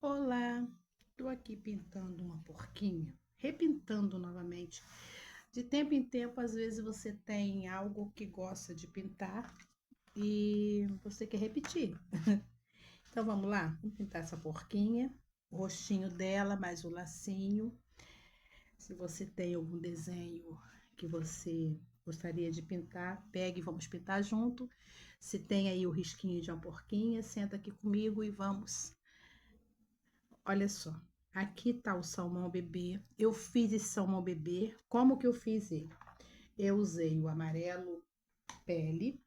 Olá, estou aqui pintando uma porquinha, repintando novamente. De tempo em tempo, às vezes você tem algo que gosta de pintar e você quer repetir. Então vamos lá, vamos pintar essa porquinha, o rostinho dela, mais o lacinho. Se você tem algum desenho que você gostaria de pintar, pegue e vamos pintar junto. Se tem aí o risquinho de uma porquinha, senta aqui comigo e vamos. Olha só, aqui tá o salmão bebê. Eu fiz esse salmão bebê. Como que eu fiz ele? Eu usei o amarelo pele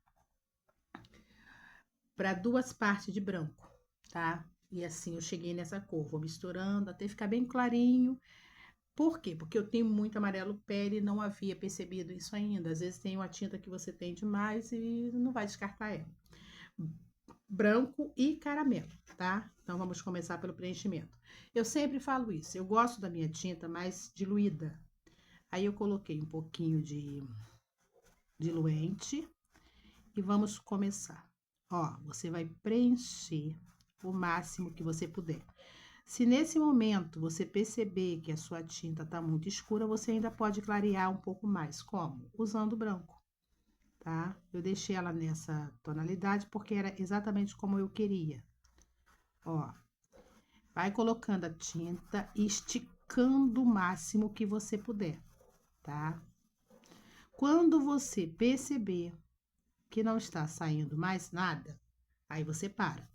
para duas partes de branco, tá? E assim eu cheguei nessa cor, vou misturando até ficar bem clarinho. Por quê? Porque eu tenho muito amarelo pele e não havia percebido isso ainda. Às vezes tem uma tinta que você tem demais e não vai descartar ela. Branco e caramelo, tá? Então vamos começar pelo preenchimento. Eu sempre falo isso, eu gosto da minha tinta mais diluída. Aí eu coloquei um pouquinho de diluente e vamos começar. Ó, você vai preencher o máximo que você puder. Se nesse momento você perceber que a sua tinta tá muito escura, você ainda pode clarear um pouco mais. Como? Usando o branco, tá? Eu deixei ela nessa tonalidade porque era exatamente como eu queria. Ó, vai colocando a tinta e esticando o máximo que você puder, tá? Quando você perceber que não está saindo mais nada, aí você para.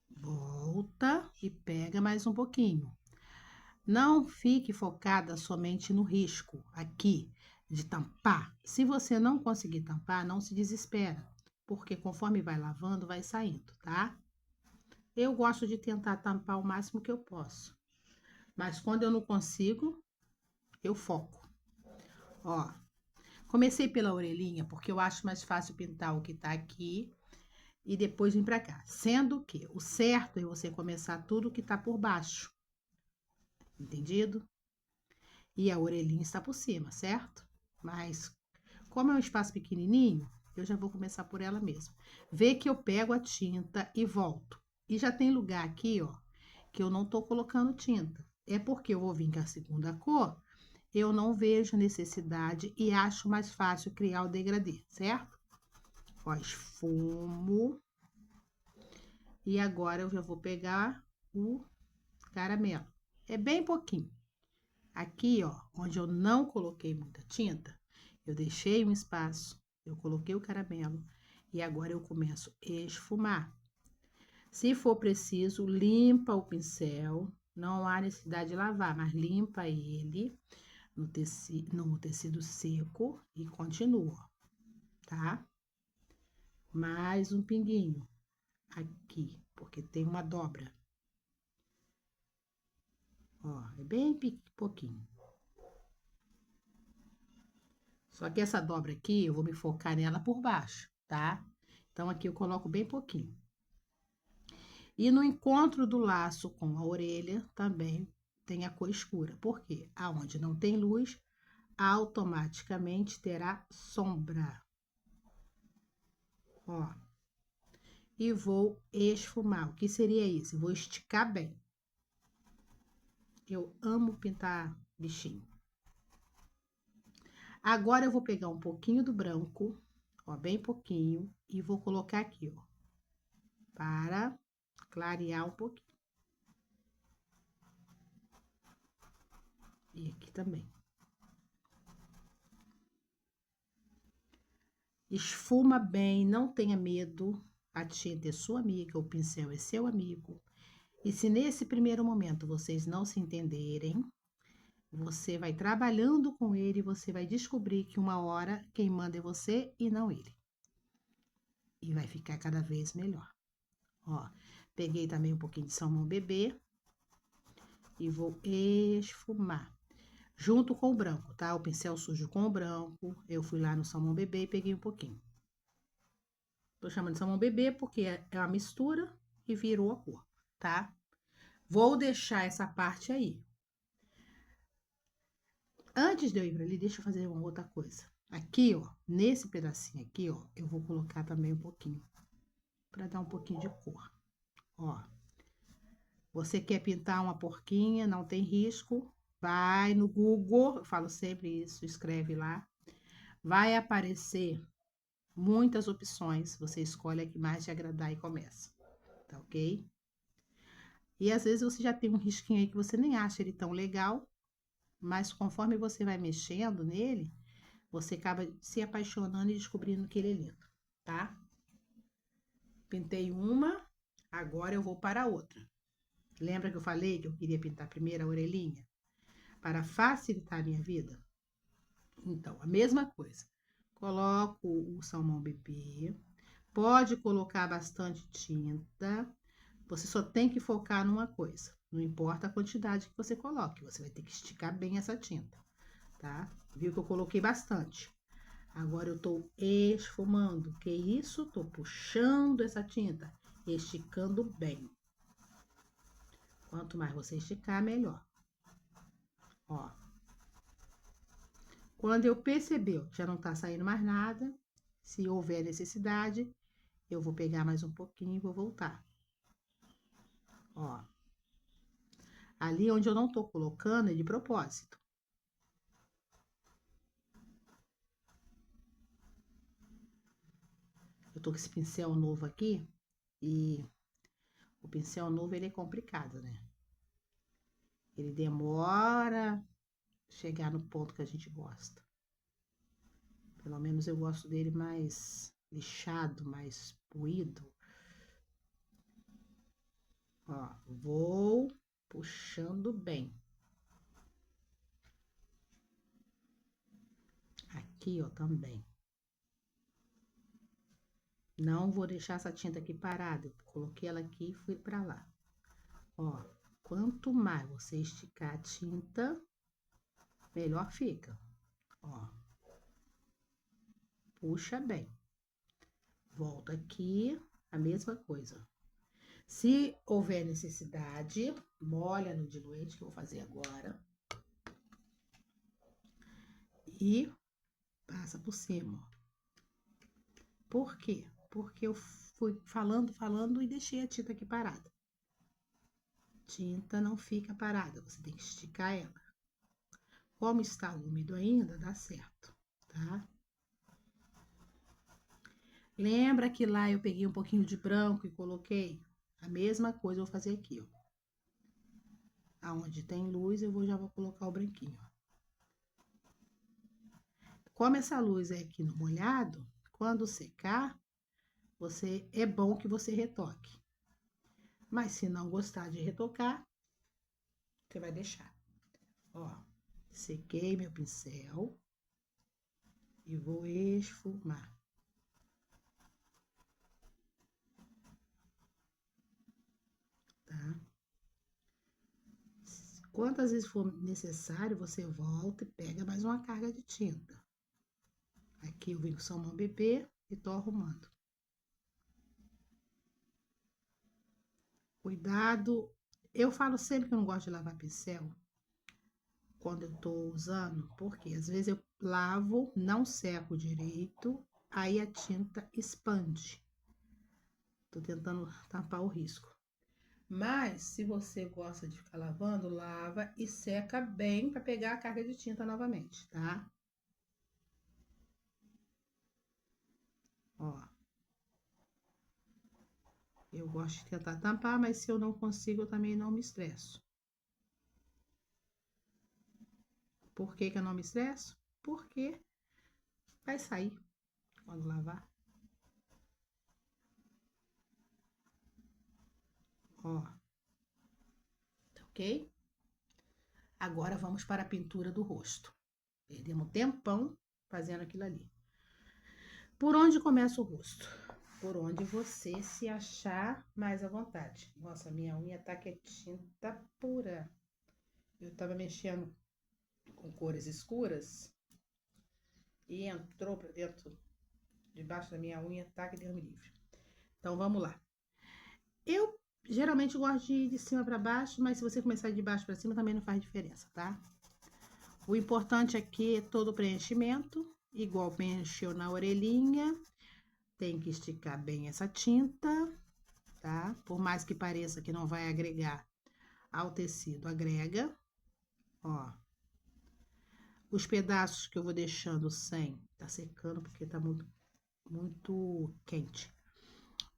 Volta e pega mais um pouquinho. Não fique focada somente no risco aqui de tampar. Se você não conseguir tampar, não se desespera, porque conforme vai lavando, vai saindo, tá? Eu gosto de tentar tampar o máximo que eu posso, mas quando eu não consigo, eu foco. Ó, comecei pela orelhinha porque eu acho mais fácil pintar o que tá aqui e depois vir para cá. Sendo que o certo é você começar tudo que tá por baixo. Entendido? E a orelhinha está por cima, certo? Mas como é um espaço pequenininho, eu já vou começar por ela mesma. Vê que eu pego a tinta e volto. E já tem lugar aqui, ó, que eu não tô colocando tinta. É porque eu vou vir com a segunda cor, eu não vejo necessidade e acho mais fácil criar o degradê, certo? Ó, esfumo. E agora eu já vou pegar o caramelo. É bem pouquinho. Aqui, ó, onde eu não coloquei muita tinta, eu deixei um espaço, eu coloquei o caramelo e agora eu começo a esfumar. Se for preciso, limpa o pincel, não há necessidade de lavar, mas limpa ele no tecido seco e continua, tá? Mais um pinguinho aqui, porque tem uma dobra. Ó, é bem pouquinho. Só que essa dobra aqui, eu vou me focar nela por baixo, tá? Então, aqui eu coloco bem pouquinho. E no encontro do laço com a orelha, também tem a cor escura. Por quê? Aonde não tem luz, automaticamente terá sombra. Ó. E vou esfumar. O que seria isso? Eu vou esticar bem. Eu amo pintar bichinho. Agora eu vou pegar um pouquinho do branco, ó, bem pouquinho, e vou colocar aqui, ó, para clarear um pouquinho. E aqui também. Esfuma bem, não tenha medo. A tinta é sua amiga, o pincel é seu amigo. E se nesse primeiro momento vocês não se entenderem, você vai trabalhando com ele e você vai descobrir que uma hora quem manda é você e não ele. E vai ficar cada vez melhor. Ó, peguei também um pouquinho de salmão bebê e vou esfumar. Junto com o branco, tá? O pincel sujo com o branco. Eu fui lá no salmão bebê e peguei um pouquinho. Tô chamando de salmão bebê porque é uma mistura e virou a cor, tá? Vou deixar essa parte aí. Antes de eu ir pra ali, deixa eu fazer uma outra coisa. Aqui, ó, nesse pedacinho aqui, ó, eu vou colocar também um pouquinho, pra dar um pouquinho de cor. Ó, Você quer pintar uma porquinha, não tem risco, vai no Google, eu falo sempre isso, escreve lá. Vai aparecer muitas opções, você escolhe a que mais te agradar e começa, tá ok? E às vezes você já tem um risquinho aí que você nem acha ele tão legal, mas conforme você vai mexendo nele, você acaba se apaixonando e descobrindo que ele é lindo, tá? Pintei uma, agora eu vou para a outra. Lembra que eu falei que eu queria pintar primeiro a orelhinha? Para facilitar a minha vida? Então, a mesma coisa. Coloco o salmão bebê, pode colocar bastante tinta, você só tem que focar numa coisa, não importa a quantidade que você coloque, você vai ter que esticar bem essa tinta, tá? Viu que eu coloquei bastante. Agora eu tô esfumando, que isso? Tô puxando essa tinta, esticando bem. Quanto mais você esticar, melhor. Ó. Quando eu perceber que já não tá saindo mais nada, se houver necessidade, eu vou pegar mais um pouquinho e vou voltar. Ó. Ali onde eu não tô colocando é de propósito. Eu tô com esse pincel novo aqui e o pincel novo ele é complicado, né? Ele demora chegar no ponto que a gente gosta. Pelo menos eu gosto dele mais lixado, mais poído. Ó, vou puxando bem. Aqui, ó, também. Não vou deixar essa tinta aqui parada. Eu coloquei ela aqui e fui pra lá. Ó, quanto mais você esticar a tinta, melhor fica. Ó, puxa bem. Volta aqui, a mesma coisa. Se houver necessidade, molha no diluente, que eu vou fazer agora. E passa por cima. Por quê? Porque eu fui falando e deixei a tinta aqui parada. Tinta não fica parada, você tem que esticar ela. Como está úmido ainda, dá certo, tá? Lembra que lá eu peguei um pouquinho de branco e coloquei? A mesma coisa eu vou fazer aqui, ó. Aonde tem luz, já vou colocar o branquinho. Como essa luz é aqui no molhado, quando secar, é bom que você retoque. Mas se não gostar de retocar, você vai deixar. Ó, sequei meu pincel e vou esfumar. Tá? Quantas vezes for necessário, você volta e pega mais uma carga de tinta. Aqui eu venho com salmão bebê e tô arrumando. Cuidado. Eu falo sempre que eu não gosto de lavar pincel quando eu tô usando, porque às vezes eu lavo, não seco direito, aí a tinta expande. Tô tentando tampar o risco. Mas, se você gosta de ficar lavando, lava e seca bem para pegar a carga de tinta novamente, tá? Ó. Eu gosto de tentar tampar, mas se eu não consigo, eu também não me estresso. Por que que eu não me estresso? Porque vai sair quando lavar. Ó. Tá ok? Agora vamos para a pintura do rosto. Perdemos um tempão fazendo aquilo ali. Por onde começa o rosto? Por onde você se achar mais à vontade. Nossa, minha unha tá que é tinta pura. Eu tava mexendo com cores escuras e entrou pra dentro, debaixo da minha unha, tá que Deus me livre. Então vamos lá. Eu geralmente gosto de ir de cima para baixo, mas se você começar de baixo para cima também não faz diferença, tá? O importante aqui é todo o preenchimento, igual preencheu na orelhinha. Tem que esticar bem essa tinta, tá? Por mais que pareça que não vai agregar, ao tecido. Agrega, ó. Os pedaços que eu vou deixando sem, tá secando porque tá muito quente.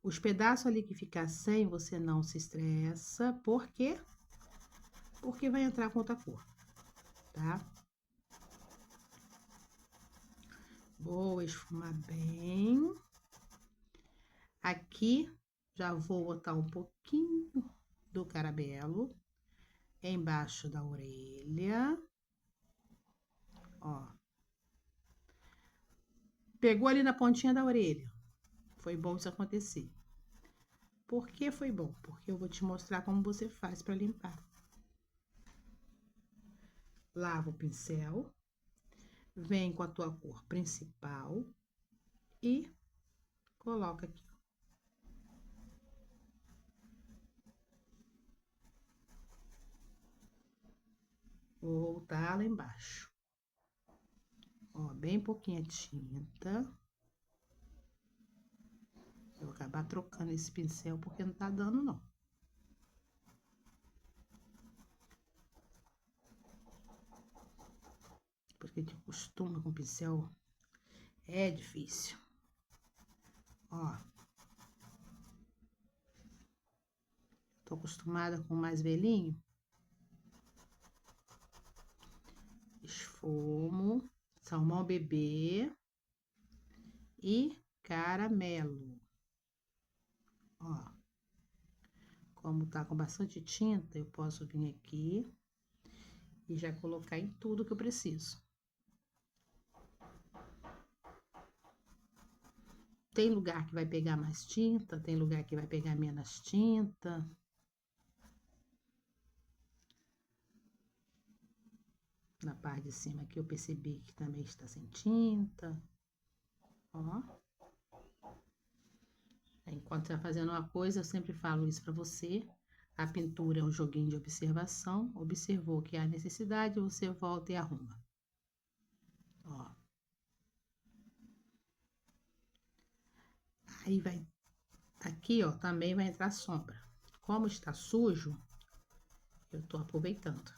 Os pedaços ali que ficar sem, você não se estressa. Por quê? Porque vai entrar com outra cor, tá? Vou esfumar bem. Aqui, já vou botar um pouquinho do caramelo embaixo da orelha. Ó. Pegou ali na pontinha da orelha. Foi bom isso acontecer. Por que foi bom? Porque eu vou te mostrar como você faz para limpar. Lava o pincel, vem com a tua cor principal e coloca aqui. Vou voltar lá embaixo. Ó, bem pouquinha tinta. Eu vou acabar trocando esse pincel porque não tá dando, não. Porque te acostuma com pincel é difícil. Ó. Tô acostumada com mais velhinho. Esfumo, salmão bebê e caramelo. Ó. Como tá com bastante tinta, eu posso vir aqui e já colocar em tudo que eu preciso. Tem lugar que vai pegar mais tinta, tem lugar que vai pegar menos tinta. Na parte de cima aqui eu percebi que também está sem tinta. Ó. Enquanto você tá fazendo uma coisa, eu sempre falo isso para você. A pintura é um joguinho de observação. Observou que há necessidade, você volta e arruma. Ó. Aí vai... Aqui, ó, também vai entrar sombra. Como está sujo, eu tô aproveitando.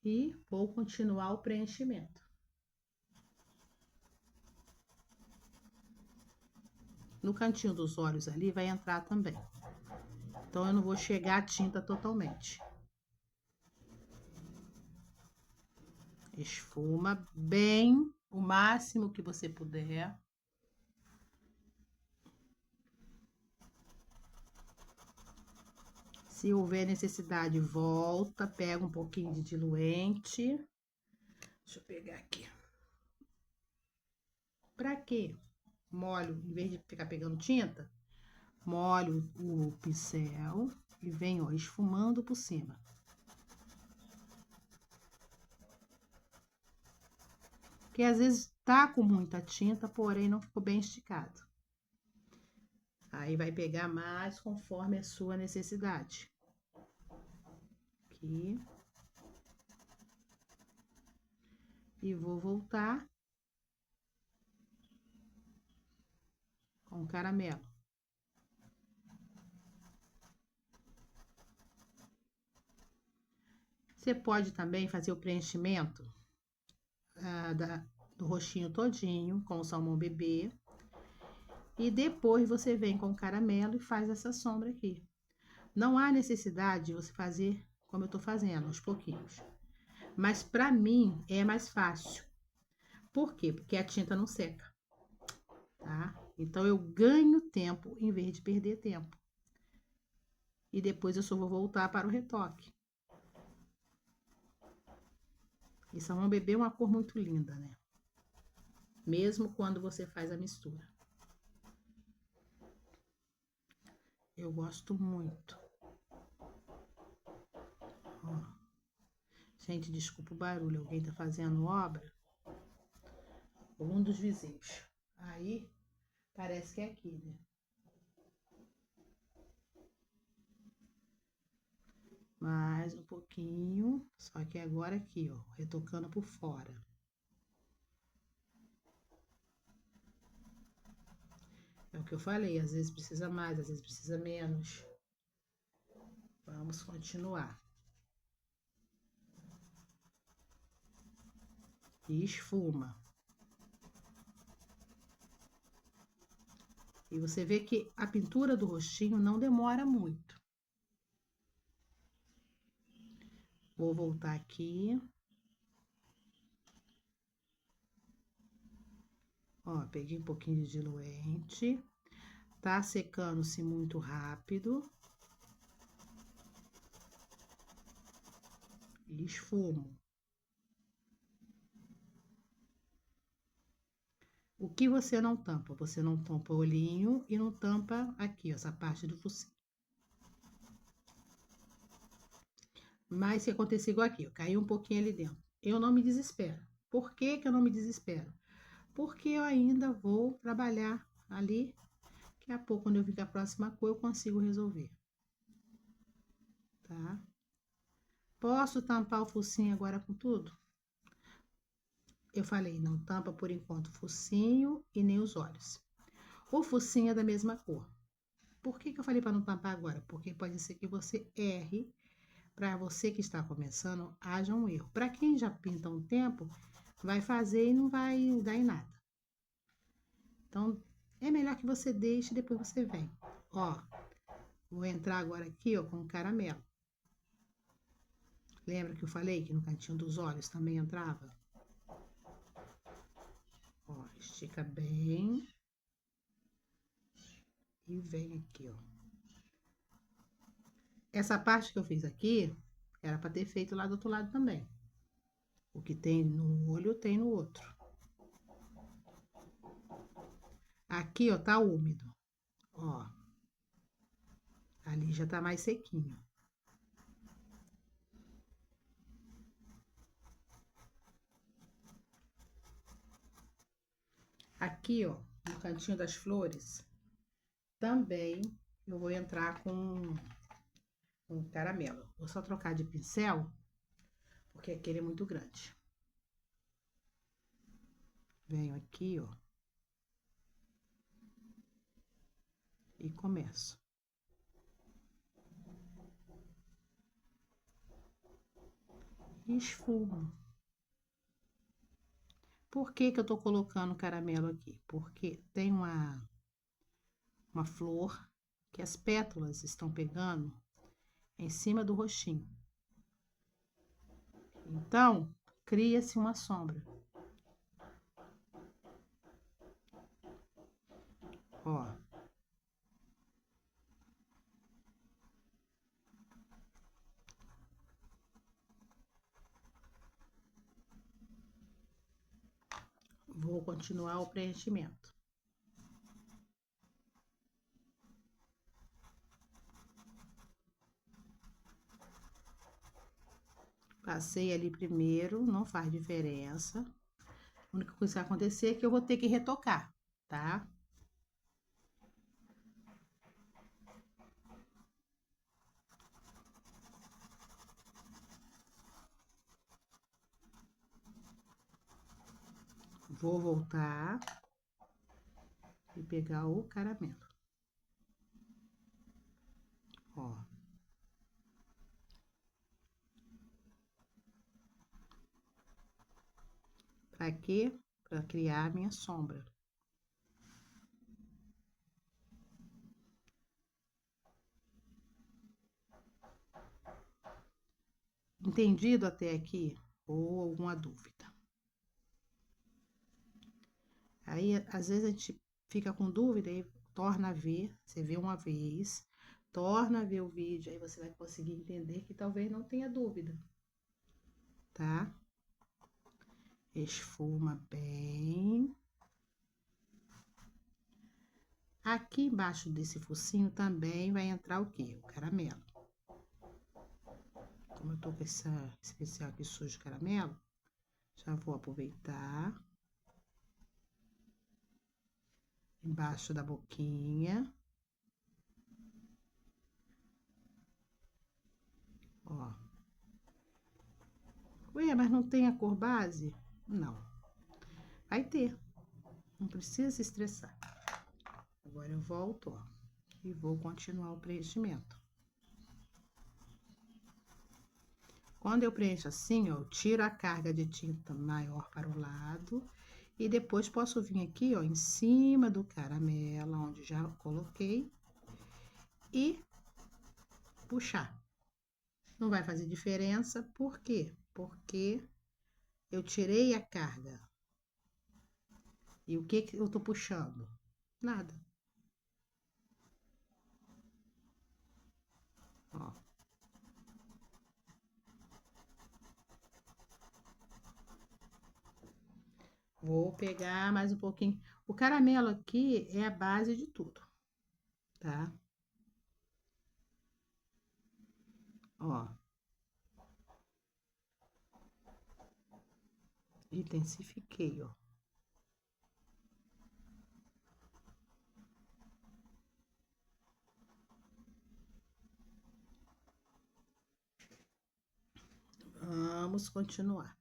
E vou continuar o preenchimento. No cantinho dos olhos ali vai entrar também. Então, eu não vou chegar a tinta totalmente. Esfuma bem, o máximo que você puder. Se houver necessidade, volta, pega um pouquinho de diluente. Deixa eu pegar aqui. Pra quê? Molho, em vez de ficar pegando tinta, molho o pincel e vem, ó, esfumando por cima. Porque às vezes tá com muita tinta, porém não ficou bem esticado. Aí vai pegar mais conforme a sua necessidade. Aqui. E vou voltar com caramelo. Você pode também fazer o preenchimento do roxinho todinho com o salmão bebê. E depois você vem com o caramelo e faz essa sombra aqui. Não há necessidade de você fazer como eu tô fazendo, aos pouquinhos. Mas pra mim é mais fácil. Por quê? Porque a tinta não seca, tá? Então eu ganho tempo em vez de perder tempo. E depois eu só vou voltar para o retoque. E salmão bebê é uma cor muito linda, né? Mesmo quando você faz a mistura. Eu gosto muito. Ó. Gente, desculpa o barulho. Alguém tá fazendo obra? Um dos vizinhos. Aí, parece que é aqui, né? Mais um pouquinho. Só que agora aqui, ó. Retocando por fora. É o que eu falei, às vezes precisa mais, às vezes precisa menos. Vamos continuar. E esfuma. E você vê que a pintura do rostinho não demora muito. Vou voltar aqui. Ó, peguei um pouquinho de diluente. Tá secando-se muito rápido. E esfumo. O que você não tampa? Você não tampa o olhinho e não tampa aqui, ó, essa parte do focinho. Mas se acontecer igual aqui, ó, caiu um pouquinho ali dentro. Eu não me desespero. Por que que eu não me desespero? Porque eu ainda vou trabalhar ali. Daqui a pouco, quando eu vir com a próxima cor, eu consigo resolver. Tá? Posso tampar o focinho agora com tudo? Eu falei, não tampa por enquanto o focinho e nem os olhos. O focinho é da mesma cor. Por que que eu falei para não tampar agora? Porque pode ser que você erre. Para você que está começando, haja um erro. Para quem já pinta um tempo, vai fazer e não vai dar em nada. Então, é melhor que você deixe e depois você vem. Ó, vou entrar agora aqui, ó, com caramelo. Lembra que eu falei que no cantinho dos olhos também entrava? Ó, estica bem. E vem aqui, ó. Essa parte que eu fiz aqui, era para ter feito lá do outro lado também. O que tem no olho, tem no outro. Aqui, ó, tá úmido. Ó. Ali já tá mais sequinho. Aqui, ó, no cantinho das flores, também eu vou entrar com caramelo. Vou só trocar de pincel, porque aquele é muito grande. Venho aqui, ó. E começo. E esfumo. Por que que eu tô colocando caramelo aqui? Porque tem uma flor que as pétalas estão pegando em cima do roxinho. Então, cria-se uma sombra. Ó. Vou continuar o preenchimento. Passei ali primeiro, não faz diferença. A única coisa que vai acontecer é que eu vou ter que retocar, tá? Vou voltar e pegar o caramelo. Ó. Pra quê? Pra criar a minha sombra. Entendido até aqui? Ou alguma dúvida? Aí, às vezes, a gente fica com dúvida e torna a ver. Você vê uma vez, torna a ver o vídeo, aí você vai conseguir entender que talvez não tenha dúvida, tá? Esfuma bem. Aqui embaixo desse focinho também vai entrar o quê? O caramelo. Como eu tô com esse pincel aqui sujo de caramelo, já vou aproveitar. Embaixo da boquinha. Ó. Ué, mas não tem a cor base? Não. Vai ter. Não precisa se estressar. Agora eu volto, ó, e vou continuar o preenchimento. Quando eu preencho assim, ó, eu tiro a carga de tinta maior para o lado e depois posso vir aqui, ó, em cima do caramelo, onde já coloquei, e puxar. Não vai fazer diferença, por quê? Porque eu tirei a carga. E o que que eu tô puxando? Nada. Ó. Vou pegar mais um pouquinho. O caramelo aqui é a base de tudo, tá? Ó. Intensifiquei, ó. Vamos continuar.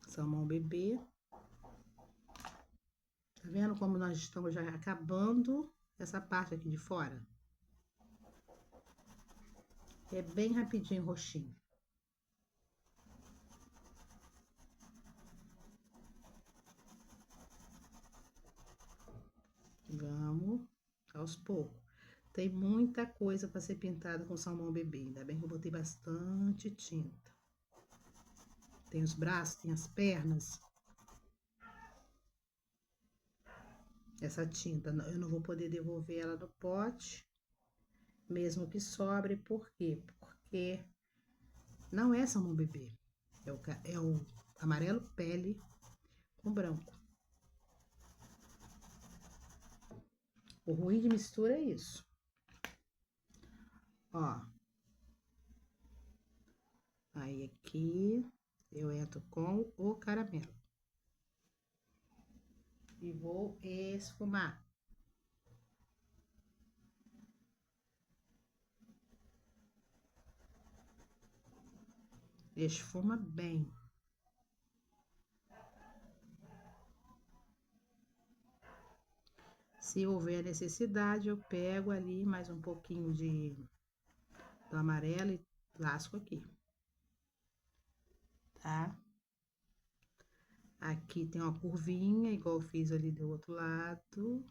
Salmão bebê. Tá vendo como nós estamos já acabando essa parte aqui de fora? É bem rapidinho roxinho. Vamos aos poucos. Tem muita coisa para ser pintada com salmão bebê. Ainda bem que eu botei bastante tinta. Tem os braços, tem as pernas. Essa tinta, eu não vou poder devolver ela no pote, mesmo que sobre. Por quê? Porque não é salmão bebê. É o amarelo pele com branco. O ruim de mistura é isso. Ó. Aí aqui eu entro com o caramelo. E vou esfumar. Esfuma bem. Se houver necessidade, eu pego ali mais um pouquinho do amarelo e lasco aqui. Tá? Aqui tem uma curvinha, igual eu fiz ali do outro lado.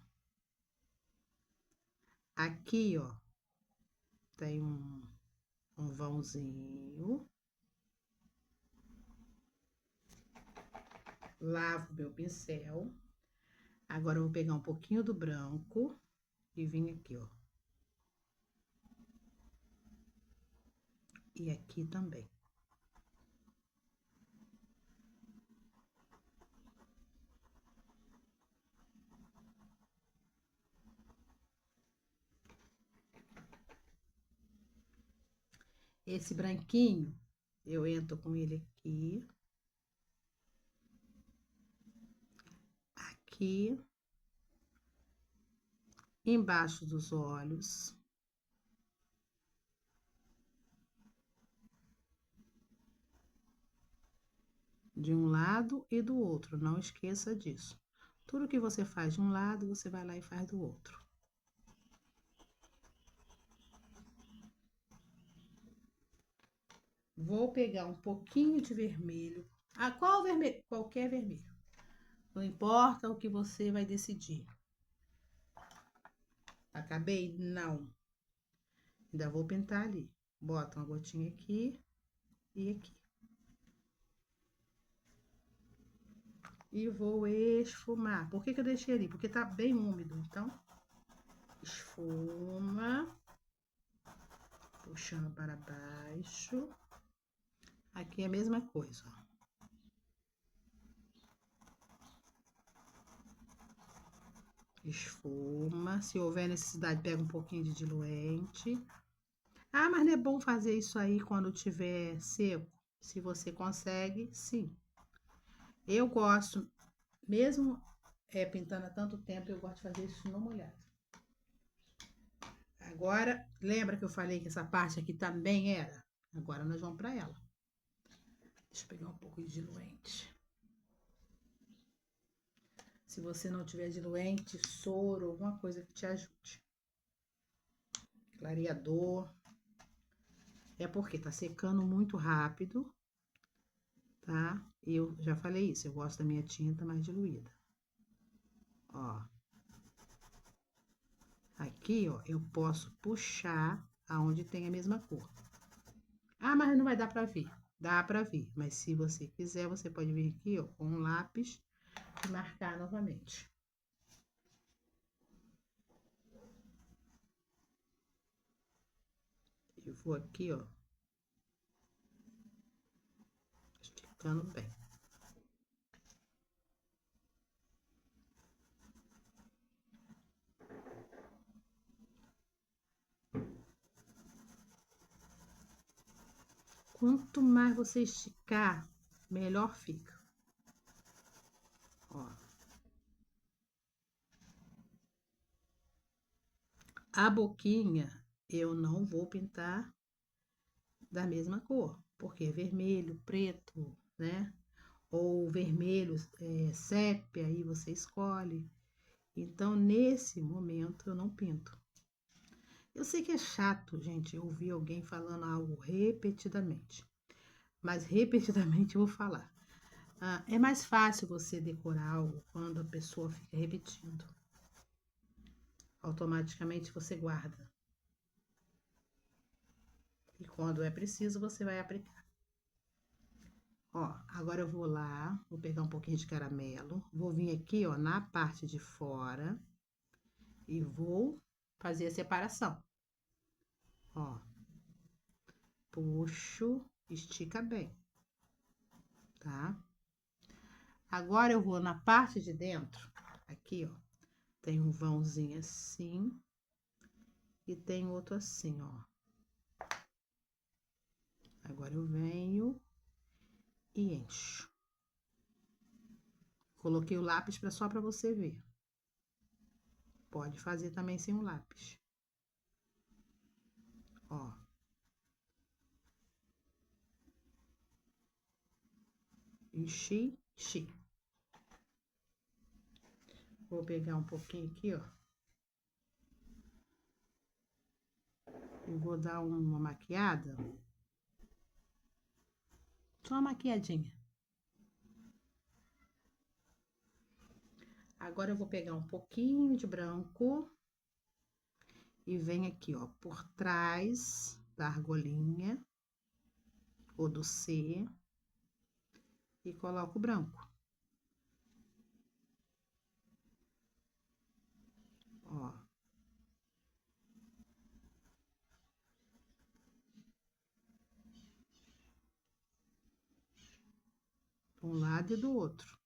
Aqui, ó, tem um vãozinho. Lavo meu pincel. Agora eu vou pegar um pouquinho do branco e vim aqui, ó. E aqui também. Esse branquinho, eu entro com ele aqui. Aqui. Embaixo dos olhos. De um lado e do outro, não esqueça disso. Tudo que você faz de um lado, você vai lá e faz do outro. Vou pegar um pouquinho de vermelho. Ah, qual vermelho? Qualquer vermelho. Não importa o que você vai decidir. Acabei? Não. Ainda vou pintar ali. Bota uma gotinha aqui e aqui. E vou esfumar. Por que que eu deixei ali? Porque tá bem úmido. Então, esfuma. Puxando para baixo. Aqui é a mesma coisa, ó. Esfuma. Se houver necessidade, pega um pouquinho de diluente. Ah, mas não é bom fazer isso aí quando tiver seco? Se você consegue, sim. Eu gosto, mesmo pintando há tanto tempo, eu gosto de fazer isso no molhado. Agora, lembra que eu falei que essa parte aqui também era Agora nós vamos para ela. Deixa eu pegar um pouco de diluente. Se você não tiver diluente, soro, alguma coisa que te ajude. Clareador. É porque tá secando muito rápido, tá? Eu já falei isso, eu gosto da minha tinta mais diluída. Ó. Aqui, ó, eu posso puxar aonde tem a mesma cor. Ah, mas não vai dar pra ver. Dá pra ver, mas se você quiser, você pode vir aqui, ó, com um lápis e marcar novamente. Eu vou aqui, ó, esticando bem. Quanto mais você esticar, melhor fica. Ó. A boquinha eu não vou pintar da mesma cor, porque é vermelho, preto, né? Ou vermelho, sépia, aí você escolhe. Então, nesse momento, eu não pinto. Eu sei que é chato, gente, ouvir alguém falando algo repetidamente, mas repetidamente eu vou falar. É mais fácil você decorar algo quando a pessoa fica repetindo. Automaticamente você guarda. E quando é preciso, você vai aplicar. Ó, agora eu vou lá, vou pegar um pouquinho de caramelo, vou vir aqui, ó, na parte de fora e vou fazer a separação. Ó, puxo, estica bem, tá? Agora eu vou na parte de dentro, aqui, ó, tem um vãozinho assim e tem outro assim, ó. Agora eu venho e encho. Coloquei o lápis só para você ver. Pode fazer também sem o lápis. Ó. Enchi. Vou pegar um pouquinho aqui, ó. E vou dar uma maquiada. Só uma maquiadinha. Agora eu vou pegar um pouquinho de branco. E vem aqui, ó, por trás da argolinha. Ou do C. E coloco o branco. Ó. De um lado e do outro.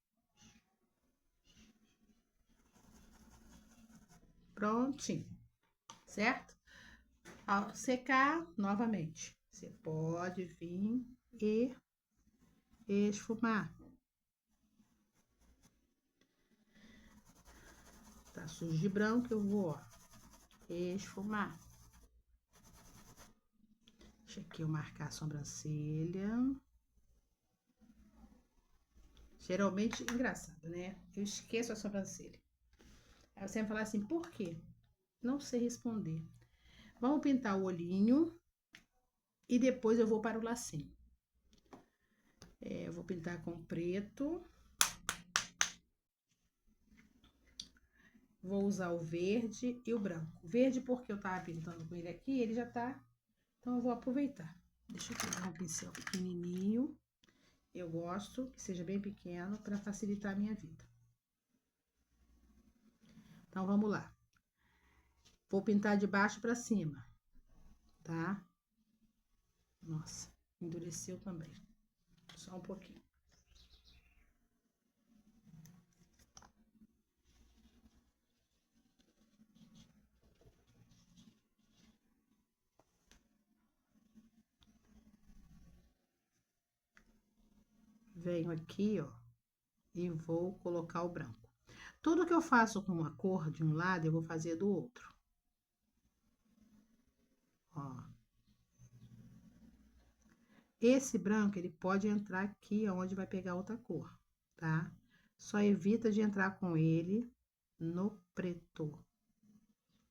Prontinho, certo? Ao secar, novamente, você pode vir e esfumar. Tá sujo de branco, eu vou, ó, esfumar. Deixa aqui eu marcar a sobrancelha. Geralmente, engraçado, né? Eu esqueço a sobrancelha. Aí você vai falar assim, por quê? Não sei responder. Vamos pintar o olhinho e depois eu vou para o lacinho. Eu vou pintar com preto. Vou usar o verde e o branco. O verde porque eu tava pintando com ele aqui, ele já tá... Então, eu vou aproveitar. Deixa eu pegar um pincel pequenininho. Eu gosto que seja bem pequeno para facilitar a minha vida. Então, vamos lá. Vou pintar de baixo para cima, tá? Nossa, endureceu também. Só um pouquinho. Venho aqui, ó, e vou colocar o branco. Tudo que eu faço com uma cor de um lado, eu vou fazer do outro. Ó. Esse branco, ele pode entrar aqui, onde vai pegar outra cor, tá? Só evita de entrar com ele no preto.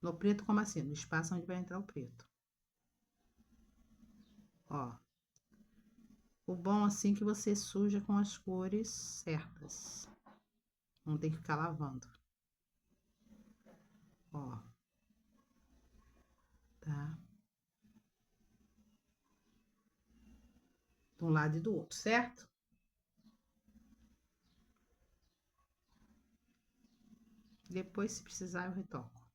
No preto, como assim? No espaço onde vai entrar o preto. Ó. O bom, assim, que você suja com as cores certas. Não tem que ficar lavando. Ó. Tá? De um lado e do outro, certo? Depois, se precisar, eu retoco.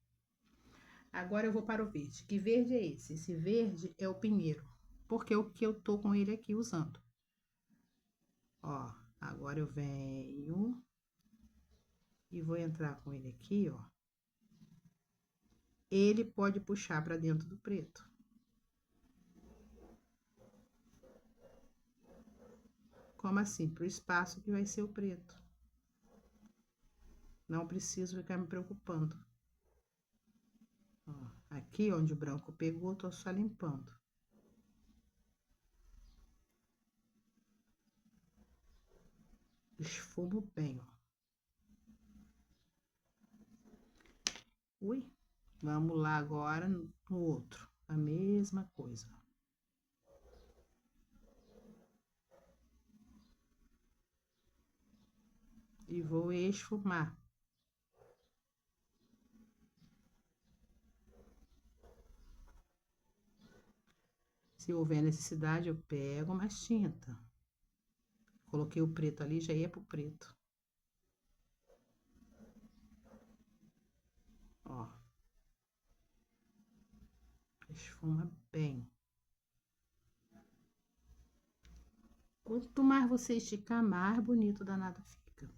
Agora eu vou para o verde. Que verde é esse? Esse verde é o pinheiro. Porque é o que eu tô com ele aqui usando. Ó, agora eu venho e vou entrar com ele aqui, ó. Ele pode puxar para dentro do preto. Como assim? Pro espaço que vai ser o preto. Não preciso ficar me preocupando. Ó, aqui onde o branco pegou, tô só limpando. Esfumo bem, ó. Ui, vamos lá agora no outro. A mesma coisa. E vou esfumar. Se houver necessidade, eu pego mais tinta. Coloquei o preto ali, já ia pro preto. Ó. Esfuma bem. Quanto mais você esticar, mais bonito o danado fica.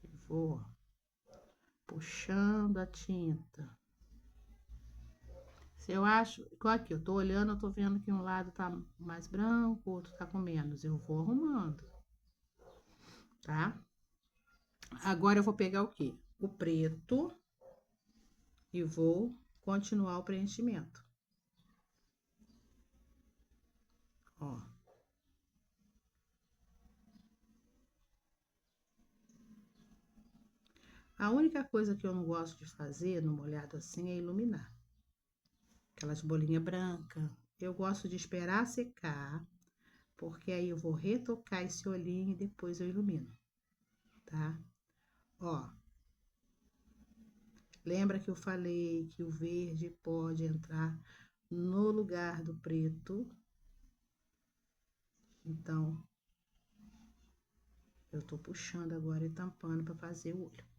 E vou puxando a tinta. Se eu acho, igual aqui, eu tô olhando, eu tô vendo que um lado tá mais branco, o outro tá com menos. Eu vou arrumando, tá? Agora eu vou pegar o quê? O preto e vou continuar o preenchimento. Ó. A única coisa que eu não gosto de fazer no molhado assim é iluminar. Aquelas bolinhas brancas. Eu gosto de esperar secar, porque aí eu vou retocar esse olhinho e depois eu ilumino, tá? Ó. Lembra que eu falei que o verde pode entrar no lugar do preto? Então, eu tô puxando agora e tampando para fazer o olho.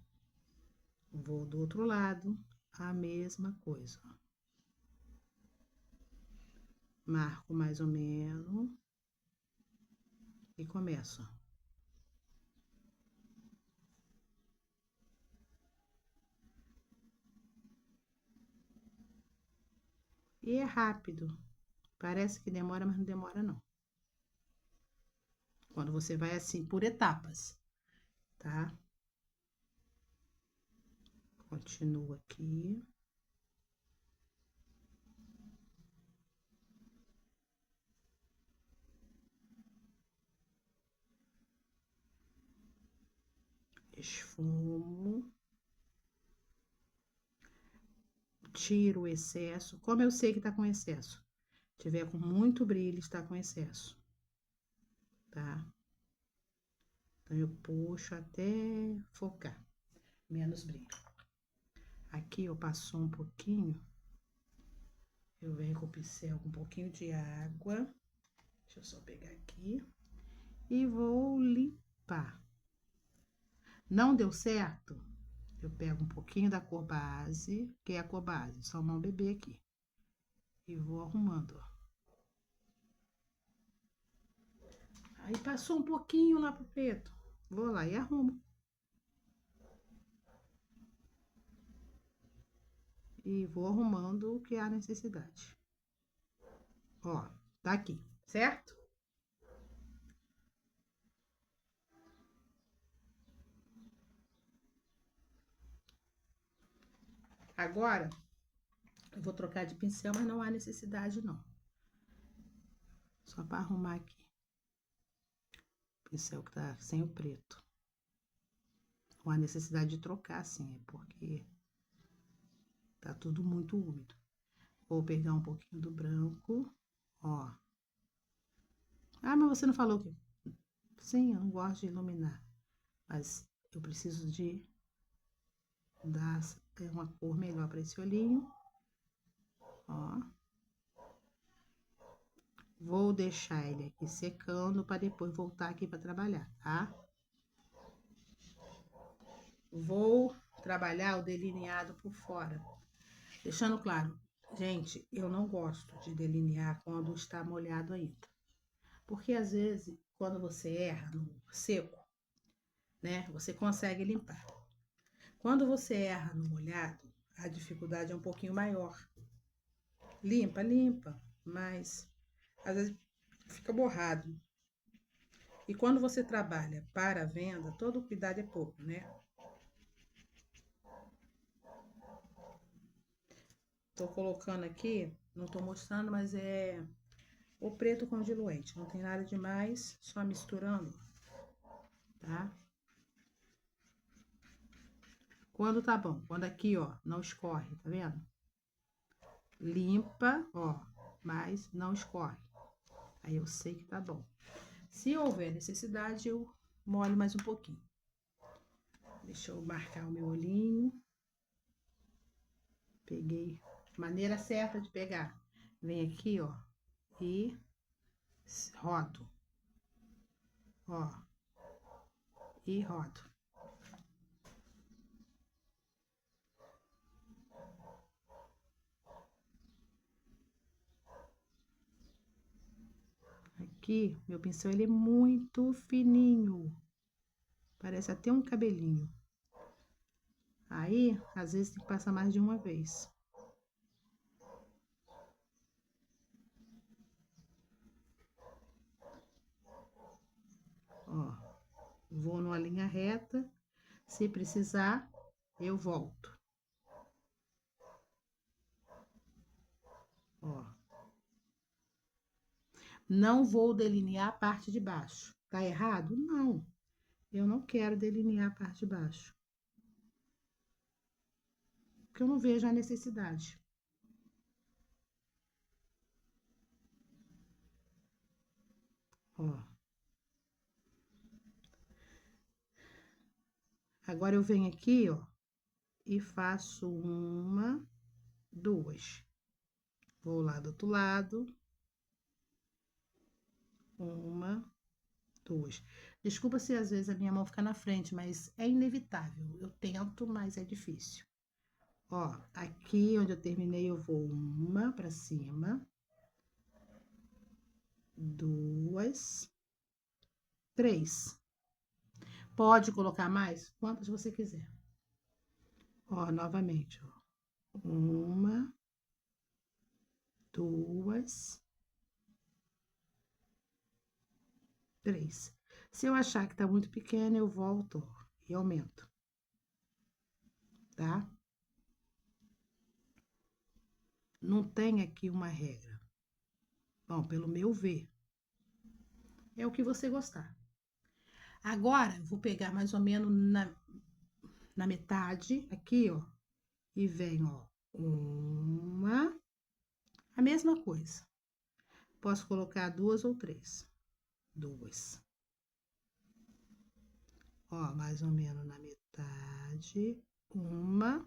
Vou do outro lado, a mesma coisa. Marco mais ou menos e começo. E é rápido. Parece que demora, mas não demora não. Quando você vai assim por etapas, tá? Continuo aqui. Esfumo. Tiro o excesso. Como eu sei que tá com excesso? Se tiver com muito brilho, está com excesso, tá? Então, eu puxo até focar. Menos brilho. Aqui eu passo um pouquinho. Eu venho com o pincel com um pouquinho de água. Deixa eu só pegar aqui. E vou limpar. Não deu certo? Eu pego um pouquinho da cor base, que é a cor base, só mão bebê aqui. E vou arrumando, ó. Aí passou um pouquinho lá pro preto. Vou lá e arrumo. E vou arrumando o que há necessidade. Ó, tá aqui, certo? Agora, eu vou trocar de pincel, mas não há necessidade, não. Só para arrumar aqui. O pincel que tá sem o preto. Não há necessidade de trocar, assim, porque tá tudo muito úmido. Vou pegar um pouquinho do branco, ó. Ah, mas você não falou que... Sim, eu não gosto de iluminar. Mas eu preciso de dar uma cor melhor para esse olhinho. Ó. Vou deixar ele aqui secando para depois voltar aqui para trabalhar, tá? Vou trabalhar o delineado por fora. Deixando claro, gente, eu não gosto de delinear quando está molhado ainda. Porque às vezes, quando você erra no seco, né, você consegue limpar. Quando você erra no molhado, a dificuldade é um pouquinho maior. Limpa, limpa, mas às vezes fica borrado. E quando você trabalha para a venda, todo cuidado é pouco, né? Tô colocando aqui, não tô mostrando, mas é o preto com diluente. Não tem nada demais, só misturando, tá? Quando tá bom, quando aqui, ó, não escorre, tá vendo? Limpa, ó, mas não escorre. Aí eu sei que tá bom. Se houver necessidade, eu molho mais um pouquinho. Deixa eu marcar o meu olhinho. Peguei. Maneira certa de pegar. Vem aqui, ó, e rodo. Ó. E rodo. Aqui, meu pincel, ele é muito fininho. Parece até um cabelinho. Aí, às vezes, tem que passar mais de uma vez. Ó, vou numa linha reta. Se precisar, eu volto. Ó. Não vou delinear a parte de baixo. Tá errado? Não. Eu não quero delinear a parte de baixo. Porque eu não vejo a necessidade. Ó. Agora eu venho aqui, ó, e faço uma, duas. Vou lá do outro lado. Uma, duas. Desculpa se às vezes a minha mão fica na frente, mas é inevitável. Eu tento, mas é difícil. Ó, aqui onde eu terminei, eu vou uma pra cima. Duas. Três. Pode colocar mais? Quantas você quiser. Ó, novamente, ó. Uma, duas, três. Se eu achar que tá muito pequena, eu volto ó, e aumento. Tá? Não tem aqui uma regra. Bom, pelo meu ver. É o que você gostar. Agora, eu vou pegar mais ou menos na metade, aqui, ó. E venho, ó. Uma. A mesma coisa. Posso colocar duas ou três. Duas. Ó, mais ou menos na metade. Uma.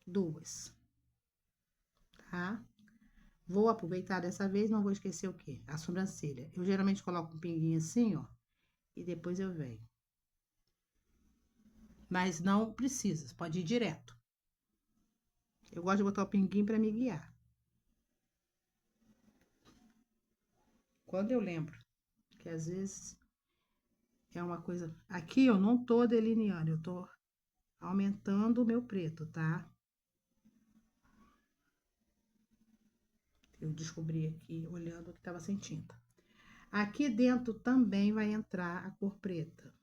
Duas. Tá? Vou aproveitar dessa vez, não vou esquecer o quê? A sobrancelha. Eu geralmente coloco um pinguinho assim, ó. E depois eu venho. Mas não precisa, pode ir direto. Eu gosto de botar o pinguinho para me guiar. Quando eu lembro que às vezes é uma coisa... Aqui eu não tô delineando, eu tô aumentando o meu preto, tá? Eu descobri aqui, olhando, que tava sem tinta. Aqui dentro também vai entrar a cor preta.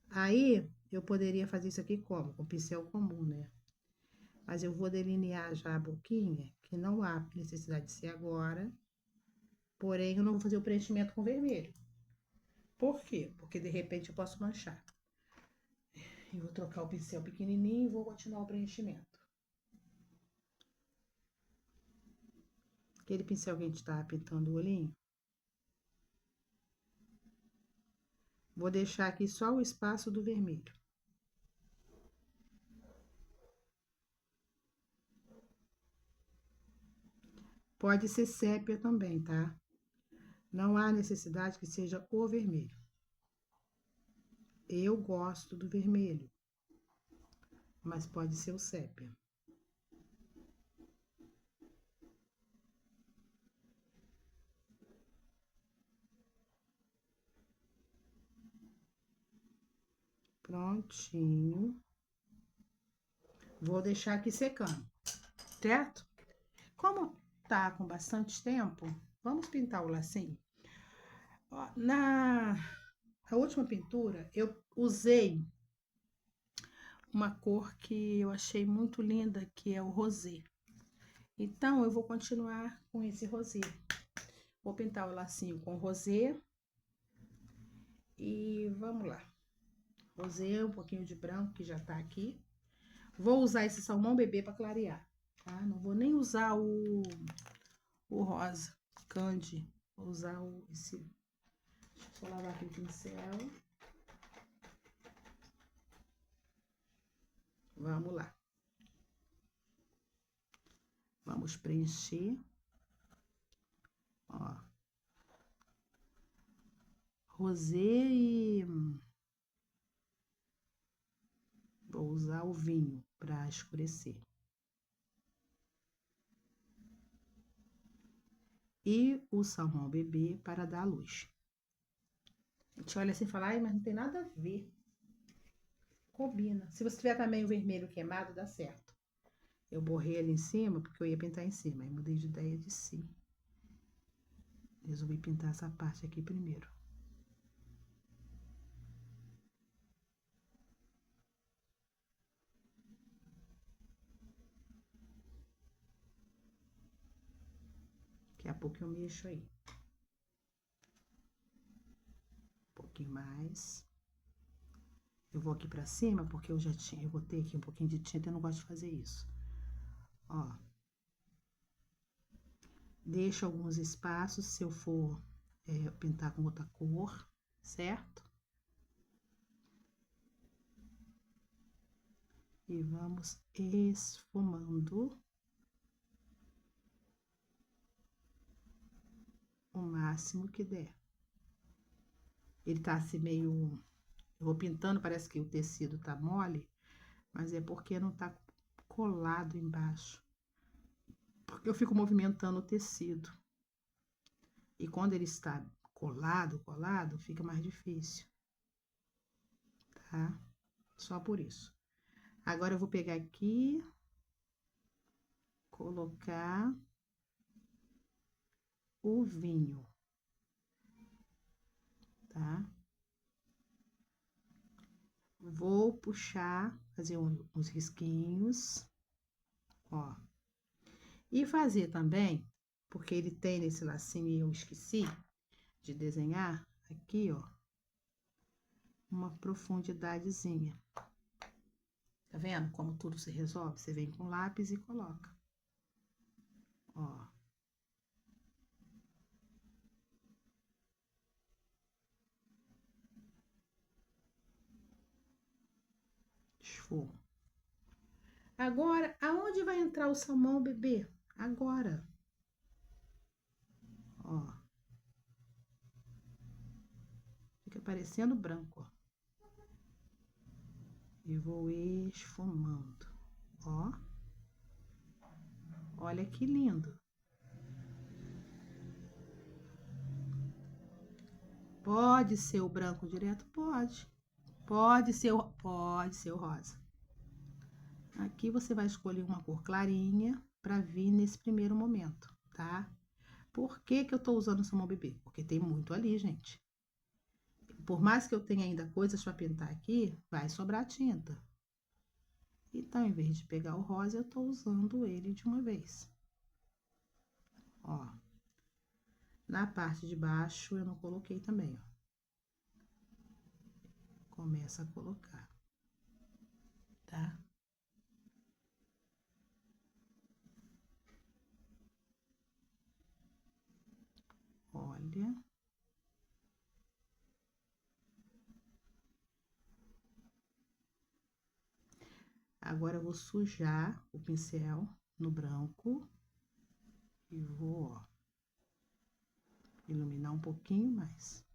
Aí, eu poderia fazer isso aqui como? Com pincel comum, né? Mas eu vou delinear já a boquinha, que não há necessidade de ser agora. Porém, eu não vou fazer o preenchimento com vermelho. Por quê? Porque de repente eu posso manchar. Eu vou trocar o pincel pequenininho e vou continuar o preenchimento. Aquele pincel que a gente tá pintando o olhinho. Vou deixar aqui só o espaço do vermelho. Pode ser sépia também, tá? Não há necessidade que seja o vermelho. Eu gosto do vermelho, mas pode ser o sépia. Prontinho. Vou deixar aqui secando, certo? Como tá com bastante tempo, vamos pintar o lacinho. Ó, a última pintura, eu usei uma cor que eu achei muito linda, que é o rosé. Então, eu vou continuar com esse rosé. Vou pintar o lacinho com rosé. E vamos lá. Rosé, um pouquinho de branco que já tá aqui. Vou usar esse salmão bebê para clarear, tá? Não vou nem usar o rosa candy. Vou usar esse... Deixa eu só lavar aqui o pincel. Vamos lá. Vamos preencher. Ó. Rosé e... Vou usar o vinho para escurecer. E o salmão bebê para dar luz. A gente olha assim e fala, ai, mas não tem nada a ver. Combina. Se você tiver também o vermelho queimado, dá certo. Eu borrei ali em cima, porque eu ia pintar em cima. Aí mudei de ideia de cima. Resolvi pintar essa parte aqui primeiro. Daqui a pouco eu mexo aí. Um pouquinho mais. Eu vou aqui pra cima, porque eu botei aqui um pouquinho de tinta, eu não gosto de fazer isso. Ó. Deixo alguns espaços, se eu for pintar com outra cor, certo? E vamos esfumando o máximo que der. Ele tá assim meio... Eu vou pintando, parece que o tecido tá mole, mas é porque não tá colado embaixo. Porque eu fico movimentando o tecido. E quando ele está colado, fica mais difícil, tá? Só por isso. Agora eu vou pegar aqui, colocar o vinho, tá? Vou puxar, fazer uns risquinhos, ó. E fazer também, porque ele tem nesse lacinho e eu esqueci de desenhar, aqui, ó, uma profundidadezinha. Tá vendo como tudo se resolve? Você vem com lápis e coloca. Ó. Esfumo. Agora, aonde vai entrar o salmão, bebê? Agora. Ó. Fica parecendo branco, ó. E vou esfumando. Ó. Olha que lindo. Pode ser o branco direto? Pode. Pode ser o rosa. Aqui você vai escolher uma cor clarinha para vir nesse primeiro momento, tá? Por que que eu tô usando o salmão bebê? Porque tem muito ali, gente. por mais que eu tenha ainda coisas para pintar aqui, vai sobrar tinta. Então, em vez de pegar o rosa, eu tô usando ele de uma vez. Ó. Na parte de baixo, eu não coloquei também, ó. Começa a colocar, tá? Olha. Agora, eu vou sujar o pincel no branco e vou, ó, iluminar um pouquinho mais.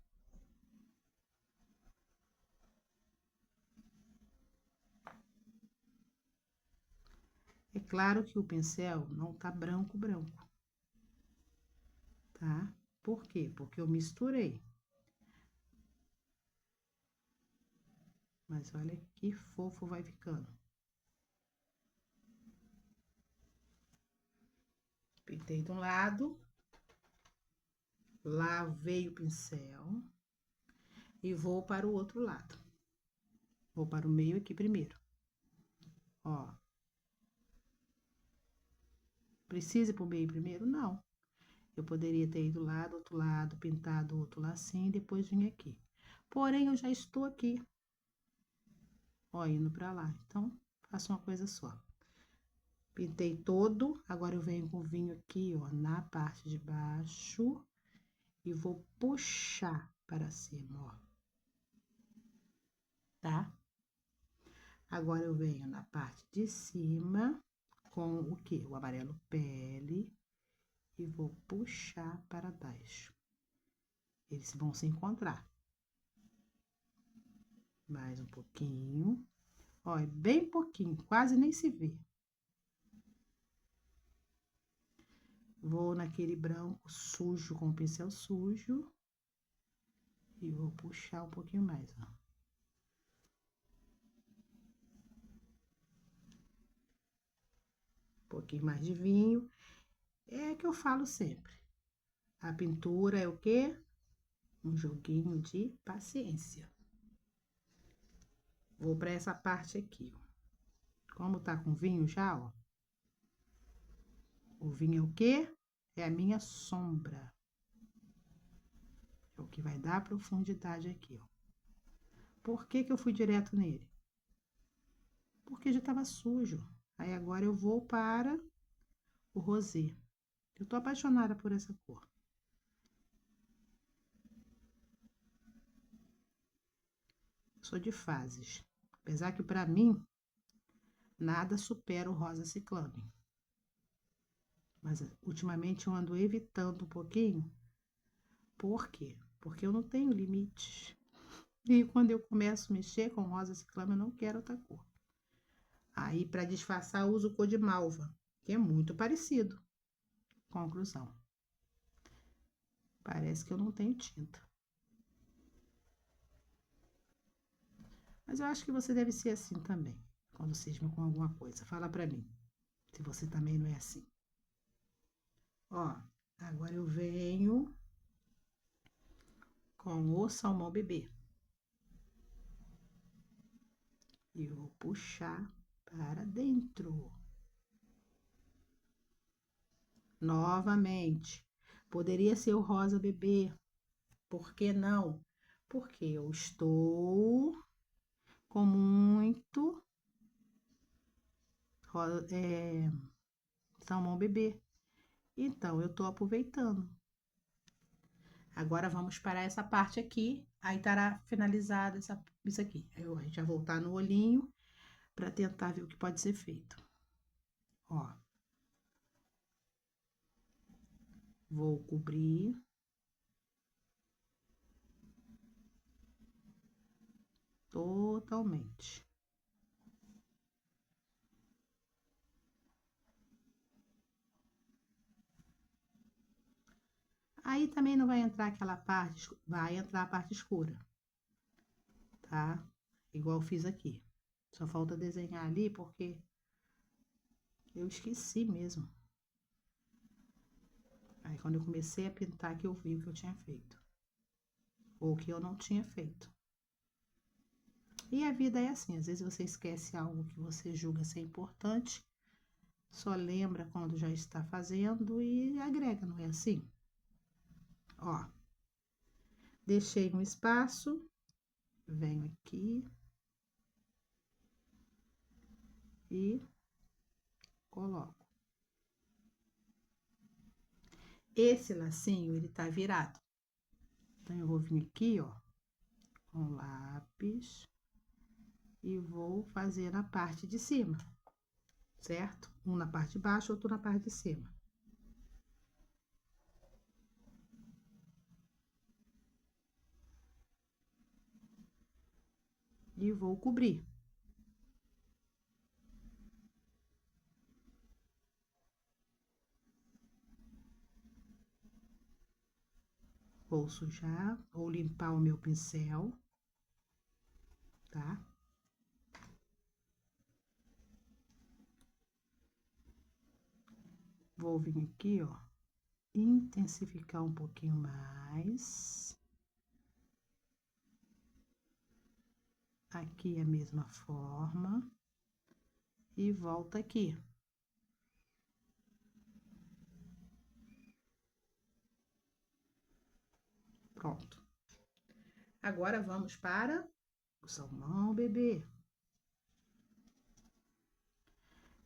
É claro que o pincel não tá branco, tá? Por quê? Porque eu misturei. Mas olha que fofo vai ficando. Pintei de um lado, lavei o pincel e vou para o outro lado. Vou para o meio aqui primeiro. Ó. Precisa ir pro meio primeiro? Não. Eu poderia ter ido lá do outro lado, pintado o outro lacinho e depois vir aqui. Porém, eu já estou aqui. Ó, indo pra lá. Então, faço uma coisa só. Pintei todo, agora eu venho com o vinho aqui, ó, na parte de baixo e vou puxar para cima, ó. Tá? Agora eu venho na parte de cima com o quê? O amarelo pele e vou puxar para baixo. Eles vão se encontrar. Mais um pouquinho. Ó, é bem pouquinho, quase nem se vê. Vou naquele branco sujo, com o pincel sujo. E vou puxar um pouquinho mais, ó. Um pouquinho mais de vinho. É que eu falo sempre. A pintura é o quê? Um joguinho de paciência. Vou para essa parte aqui, ó. Como tá com vinho já, ó. O vinho é o quê? É a minha sombra. É o que vai dar profundidade aqui, ó. Por que que eu fui direto nele? Porque já estava sujo. Aí agora eu vou para o rosé. Eu tô apaixonada por essa cor. Sou de fases. Apesar que para mim nada supera o rosa ciclame. Mas ultimamente eu ando evitando um pouquinho. Por quê? Porque eu não tenho limites. E quando eu começo a mexer com rosa ciclame, eu não quero outra cor. Aí, para disfarçar, eu uso cor de malva, que é muito parecido. Conclusão. Parece que eu não tenho tinta. Mas eu acho que você deve ser assim também, quando cisma com alguma coisa. Fala pra mim, se você também não é assim. Ó, agora eu venho com o salmão bebê. E vou puxar para dentro. Novamente. Poderia ser o rosa bebê. Por que não? Porque eu estou com muito salmão bebê. Então, eu tô aproveitando. Agora, vamos para essa parte aqui. Aí, estará finalizado isso aqui. Aí, a gente vai voltar no olhinho para tentar ver o que pode ser feito. Ó. Vou cobrir. Totalmente. Aí também não vai entrar aquela parte, vai entrar a parte escura, tá? Igual eu fiz aqui. Só falta desenhar ali porque eu esqueci mesmo. Aí quando eu comecei a pintar que eu vi o que eu tinha feito. ou que eu não tinha feito. E a vida é assim, às vezes você esquece algo que você julga ser importante, só lembra quando já está fazendo e agrega, não é assim? Ó, deixei um espaço, venho aqui e coloco. Esse lacinho, ele tá virado. Então, eu vou vir aqui, ó, com lápis e vou fazer na parte de cima, certo? Um na parte de baixo, outro na parte de cima. E vou cobrir. Vou sujar ou limpar o meu pincel, tá? Vou vir aqui, ó, intensificar um pouquinho mais. Aqui a mesma forma. E volta aqui. Pronto. Agora vamos para o salmão bebê.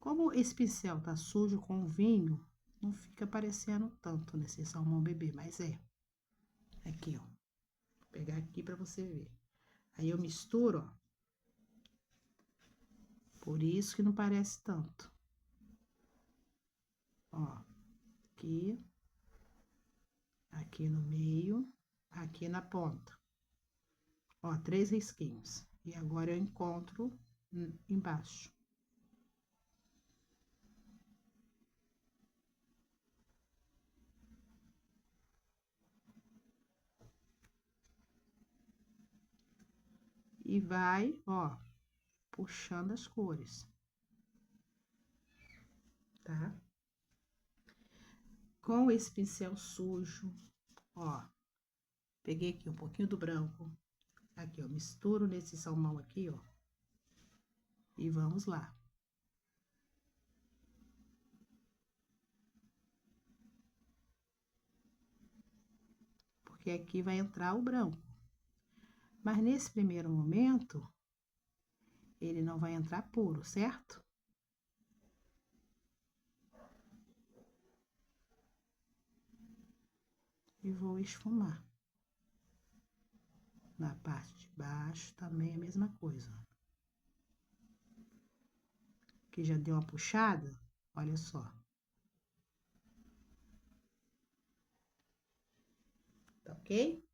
Como esse pincel tá sujo com vinho, não fica parecendo tanto nesse salmão bebê, mas é. Aqui, ó. Vou pegar aqui para você ver. Aí eu misturo, ó. Por isso que não parece tanto. Ó, aqui, aqui no meio, aqui na ponta. Ó, 3 risquinhos. E agora eu encontro embaixo. E vai, ó, puxando as cores, tá? Com esse pincel sujo, ó, peguei aqui um pouquinho do branco, aqui, ó, misturo nesse salmão aqui, ó, e vamos lá. Porque aqui vai entrar o branco. Mas nesse primeiro momento, ele não vai entrar puro, certo? E vou esfumar. Na parte de baixo também a mesma coisa. Que já deu uma puxada, olha só. Tá ok?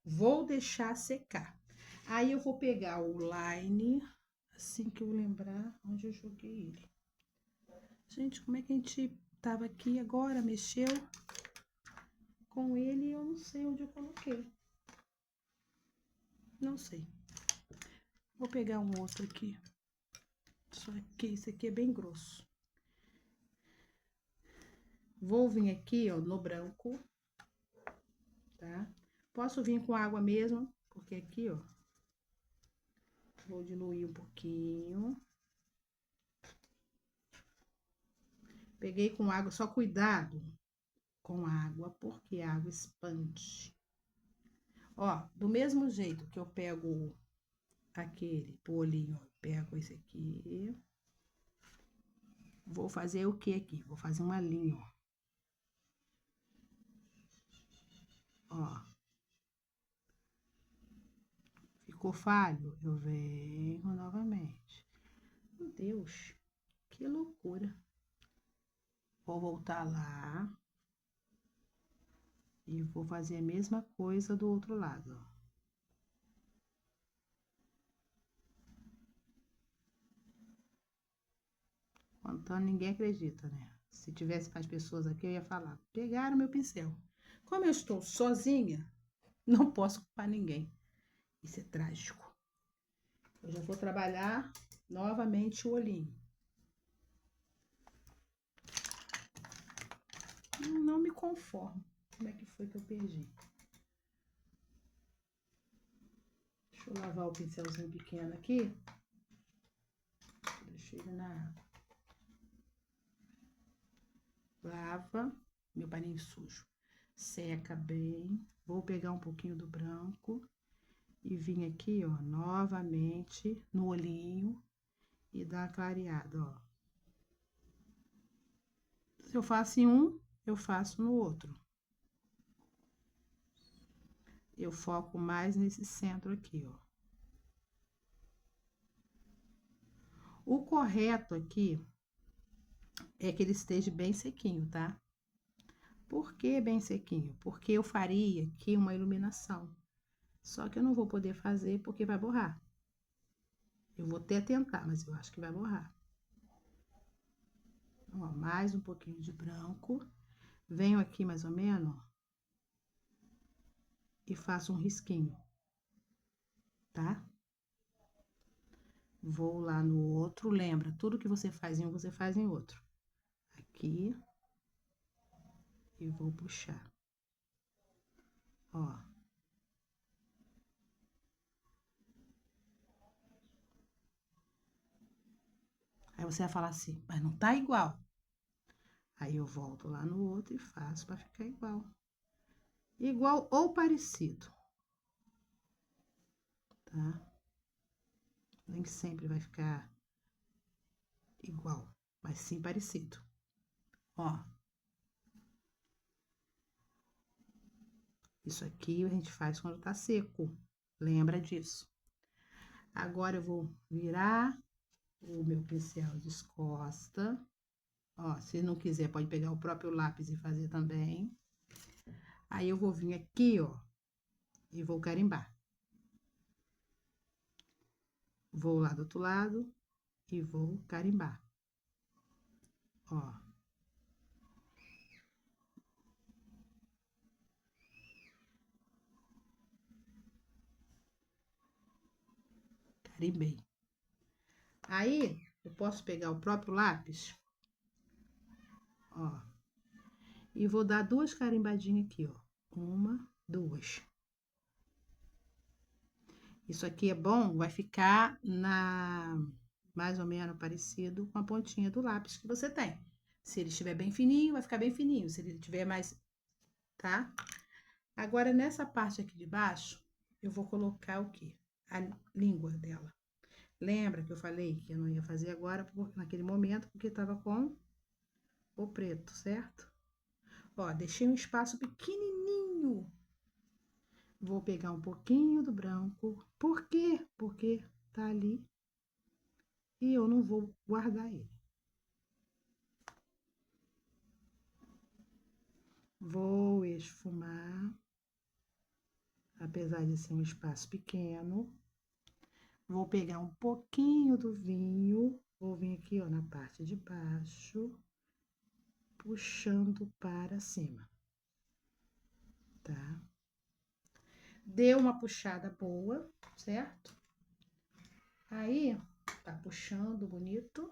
Vou deixar secar. Aí eu vou pegar o line, assim que eu lembrar onde eu joguei ele. Gente, como é que a gente tava aqui agora, mexeu com ele e eu não sei onde eu coloquei. Não sei. Vou pegar um outro aqui. Só que esse aqui é bem grosso. Vou vir aqui, ó, no branco, tá? Posso vir com água mesmo, porque aqui, ó, vou diluir um pouquinho. Peguei com água, só cuidado com água, porque a água expande. Ó, do mesmo jeito que eu pego aquele polinho, ó, pego esse aqui. Vou fazer o que aqui? Vou fazer uma linha, ó. Ó. Ficou falho? Eu venho novamente. Meu Deus, que loucura. Vou voltar lá. E vou fazer a mesma coisa do outro lado, ó. Contando, ninguém acredita, né? Se tivesse mais pessoas aqui, eu ia falar: pegaram meu pincel. Como eu estou sozinha, não posso culpar ninguém. Isso é trágico. Eu já vou trabalhar novamente o olhinho. Não me conformo. Como é que foi que eu perdi? Deixa eu lavar o pincelzinho pequeno aqui. Deixa ele na água. Lava meu paninho sujo. Seca bem. Vou pegar um pouquinho do branco e vim aqui, ó, novamente no olhinho e dar uma clareada, ó. Se eu faço em um, eu faço no outro. Eu foco mais nesse centro aqui, ó. O correto aqui é que ele esteja bem sequinho, tá? Por que bem sequinho? Porque eu faria aqui uma iluminação. Só que eu não vou poder fazer porque vai borrar. Eu vou até tentar, mas eu acho que vai borrar. Ó, mais um pouquinho de branco. Venho aqui mais ou menos, ó, e faço um risquinho, tá? Vou lá no outro, lembra, tudo que você faz em um, você faz em outro. Aqui. E vou puxar. Ó. Aí você vai falar assim, mas não tá igual. Aí eu volto lá no outro e faço pra ficar igual. Igual ou parecido. Tá? Nem sempre vai ficar igual, mas sim parecido. Ó. Isso aqui a gente faz quando tá seco. Lembra disso. Agora eu vou virar o meu pincel de costa. Ó, se não quiser, pode pegar o próprio lápis e fazer também. Aí eu vou vir aqui, ó, e vou carimbar. Vou lá do outro lado e vou carimbar. Ó. Carimbei. Aí, eu posso pegar o próprio lápis, ó, e vou dar duas carimbadinhas aqui, ó. Uma, duas. Isso aqui é bom, vai ficar mais ou menos parecido com a pontinha do lápis que você tem. Se ele estiver bem fininho, vai ficar bem fininho. Se ele estiver mais, tá? Agora, nessa parte aqui de baixo, eu vou colocar o quê? A língua dela. Lembra que eu falei que eu não ia fazer agora, naquele momento, porque tava com o preto, certo? Ó, deixei um espaço pequenininho. Vou pegar um pouquinho do branco. Por quê? Porque tá ali e eu não vou guardar ele. Vou esfumar, apesar de ser um espaço pequeno. Vou pegar um pouquinho do vinho, vou vir aqui, ó, na parte de baixo, puxando para cima, tá? Deu uma puxada boa, certo? Aí, tá puxando bonito.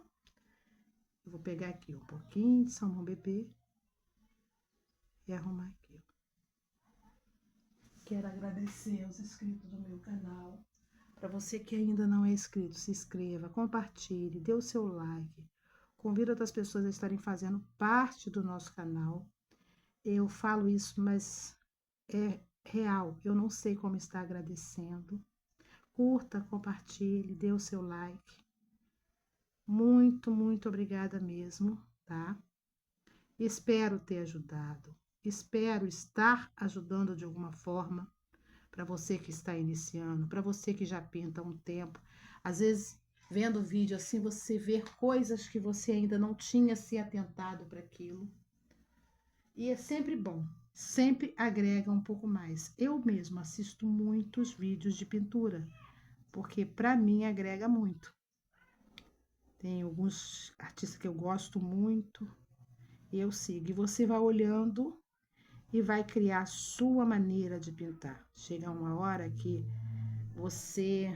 Eu vou pegar aqui um pouquinho de salmão bebê e arrumar aqui. Quero agradecer aos inscritos do meu canal. Para você que ainda não é inscrito, se inscreva, compartilhe, dê o seu like. Convido outras pessoas a estarem fazendo parte do nosso canal. Eu falo isso, mas é real. Eu não sei como estar agradecendo. Curta, compartilhe, dê o seu like. Muito, muito obrigada mesmo, tá? Espero ter ajudado. Espero estar ajudando de alguma forma para você que está iniciando, para você que já pinta há um tempo. Às vezes, vendo o vídeo assim, você vê coisas que você ainda não tinha se atentado para aquilo. E é sempre bom, sempre agrega um pouco mais. Eu mesmo assisto muitos vídeos de pintura, porque para mim agrega muito. Tem alguns artistas que eu gosto muito e eu sigo. E você vai olhando e vai criar a sua maneira de pintar. Chega uma hora que você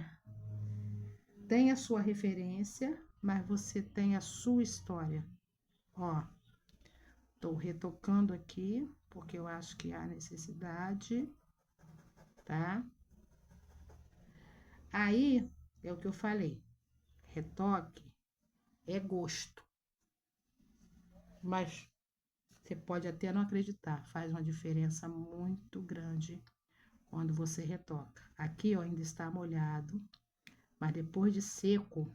tem a sua referência, mas você tem a sua história. Ó, tô retocando aqui, porque eu acho que há necessidade, tá? Aí, é o que eu falei, retoque é gosto, mas você pode até não acreditar, faz uma diferença muito grande quando você retoca. Aqui, ó, ainda está molhado, mas depois de seco,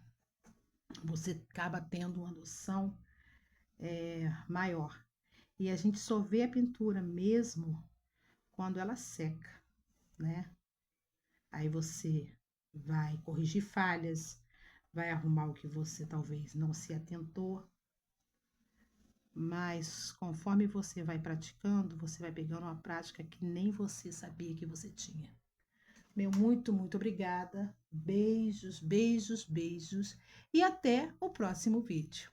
você acaba tendo uma noção maior. E a gente só vê a pintura mesmo quando ela seca, né? Aí você vai corrigir falhas, vai arrumar o que você talvez não se atentou, mas conforme você vai praticando, você vai pegando uma prática que nem você sabia que você tinha. Meu muito, muito obrigada. Beijos, beijos, beijos e até o próximo vídeo.